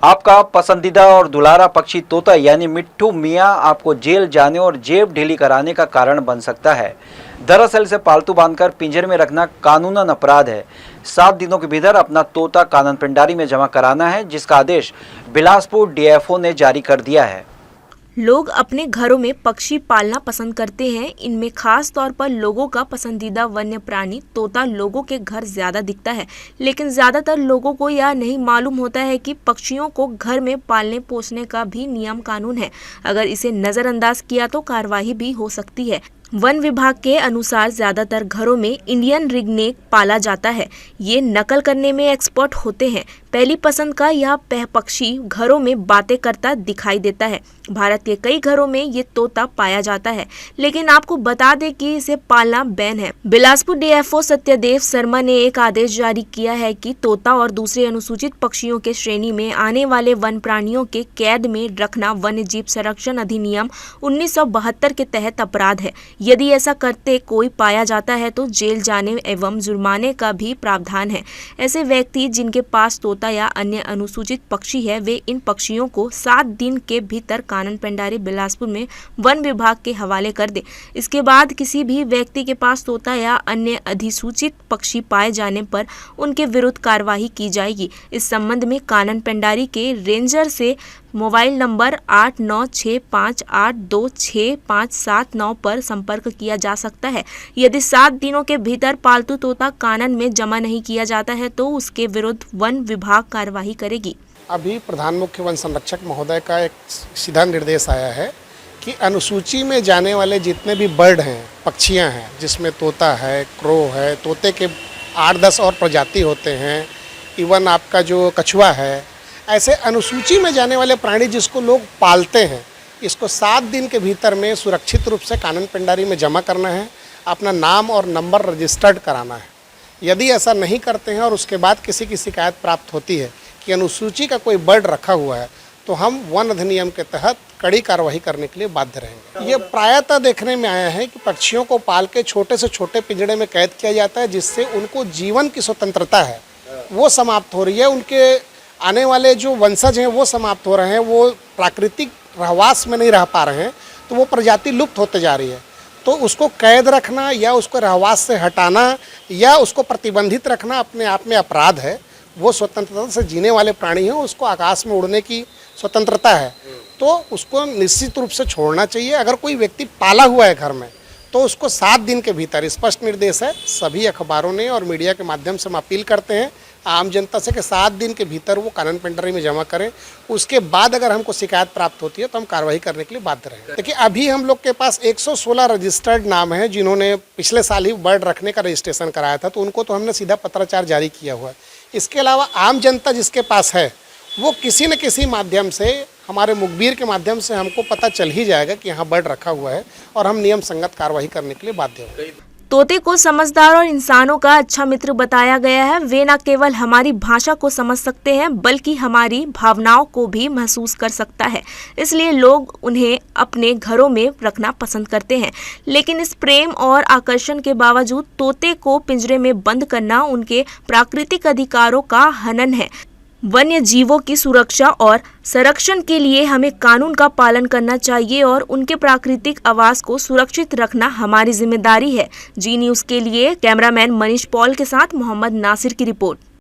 आपका पसंदीदा और दुलारा पक्षी तोता यानी मिट्ठू मियाँ आपको जेल जाने और जेब ढीली कराने का कारण बन सकता है। दरअसल इसे पालतू बांधकर पिंजरे में रखना कानूनन अपराध है। 7 दिनों के भीतर अपना तोता कानन पेंडारी में जमा कराना है, जिसका आदेश बिलासपुर डीएफओ ने जारी कर दिया है। लोग अपने घरों में पक्षी पालना पसंद करते हैं। इनमें खास तौर पर लोगों का पसंदीदा वन्य प्राणी तोता लोगों के घर ज्यादा दिखता है, लेकिन ज्यादातर लोगों को यह नहीं मालूम होता है कि पक्षियों को घर में पालने पोसने का भी नियम कानून है। अगर इसे नजरअंदाज किया तो कार्रवाई भी हो सकती है। वन विभाग के अनुसार ज्यादातर घरों में इंडियन रिंगनेक पाला जाता है। ये नकल करने में एक्सपर्ट होते हैं। पहली पसंद का यह पक्षी घरों में बातें करता दिखाई देता है। भारत के कई घरों में ये तोता पाया जाता है, लेकिन आपको बता दें कि इसे पालना बैन है। बिलासपुर डीएफओ सत्यदेव शर्मा ने एक आदेश जारी किया है कि तोता और दूसरे अनुसूचित पक्षियों के श्रेणी में आने वाले वन प्राणियों के कैद में रखना वन्य जीव संरक्षण अधिनियम 1972 के तहत अपराध है। यदि ऐसा करते कोई पाया जाता है तो जेल जाने एवं जुर्माने का भी प्रावधान है। ऐसे व्यक्ति जिनके पास तोता या अन्य अनुसूचित पक्षी है, वे इन पक्षियों को 7 दिन के भीतर कानन पेंडारी बिलासपुर में वन विभाग के हवाले कर दे। इसके बाद किसी भी व्यक्ति के पास तोता या अन्य अधिसूचित पक्षी पाए जाने पर उनके विरुद्ध कार्रवाई की जाएगी। इस संबंध में कानन पेंडारी के रेंजर से मोबाइल नंबर 8965826579 पर संपर्क किया जा सकता है। यदि 7 दिनों के भीतर पालतू तोता कानन में जमा नहीं किया जाता है तो उसके विरुद्ध वन विभाग कार्रवाई करेगी। अभी प्रधान मुख्य वन संरक्षक महोदय का एक सीधा निर्देश आया है कि अनुसूची में जाने वाले जितने भी बर्ड हैं, पक्षियां हैं, जिसमें तोता है, क्रो है, तोते के 8-10 और प्रजाति होते हैं, इवन आपका जो कछुआ है, ऐसे अनुसूची में जाने वाले प्राणी जिसको लोग पालते हैं, इसको 7 दिन के भीतर में सुरक्षित रूप से कानन पेंडारी में जमा करना है, अपना नाम और नंबर रजिस्टर्ड कराना है। यदि ऐसा नहीं करते हैं और उसके बाद किसी की शिकायत प्राप्त होती है कि अनुसूची का कोई बर्ड रखा हुआ है, तो हम वन अधिनियम के तहत कड़ी कार्रवाई करने के लिए बाध्य रहेंगे। ये प्रायतः देखने में आया है कि पक्षियों को पाल के छोटे से छोटे पिंजड़े में कैद किया जाता है, जिससे उनको जीवन की स्वतंत्रता है वो समाप्त हो रही है। उनके आने वाले जो वंशज हैं वो समाप्त हो रहे हैं, वो प्राकृतिक रहवास में नहीं रह पा रहे हैं, तो वो प्रजाति लुप्त होते जा रही है। तो उसको कैद रखना या उसको रहवास से हटाना या उसको प्रतिबंधित रखना अपने आप में अपराध है। वो स्वतंत्रता से जीने वाले प्राणी हैं, उसको आकाश में उड़ने की स्वतंत्रता है, तो उसको निश्चित रूप से छोड़ना चाहिए। अगर कोई व्यक्ति पाला हुआ है घर में तो उसको 7 दिन के भीतर, स्पष्ट निर्देश है सभी अखबारों ने और मीडिया के माध्यम से हम अपील करते हैं आम जनता से कि 7 दिन के भीतर वो कानन पेंडारी में जमा करें। उसके बाद अगर हमको शिकायत प्राप्त होती है तो हम कार्रवाई करने के लिए बाध्य रहेंगे। देखिए, अभी हम लोग के पास 116 रजिस्टर्ड नाम हैं जिन्होंने पिछले साल ही बर्ड रखने का रजिस्ट्रेशन कराया था, तो उनको तो हमने सीधा पत्राचार जारी किया हुआ है। इसके अलावा आम जनता जिसके पास है वो किसी न किसी माध्यम से, हमारे मुखबिर के माध्यम से हमको पता चल ही जाएगा कि यहाँ बर्ड रखा हुआ है और हम नियम संगत कार्रवाई करने के लिए बाध्य होंगे। तोते को समझदार और इंसानों का अच्छा मित्र बताया गया है। वे न केवल हमारी भाषा को समझ सकते हैं बल्कि हमारी भावनाओं को भी महसूस कर सकता है। इसलिए लोग उन्हें अपने घरों में रखना पसंद करते हैं। लेकिन इस प्रेम और आकर्षण के बावजूद तोते को पिंजरे में बंद करना उनके प्राकृतिक अधिकारों का हनन है। वन्य जीवों की सुरक्षा और संरक्षण के लिए हमें कानून का पालन करना चाहिए और उनके प्राकृतिक आवास को सुरक्षित रखना हमारी जिम्मेदारी है। जी न्यूज़ के लिए कैमरामैन मनीष पॉल के साथ मोहम्मद नासिर की रिपोर्ट।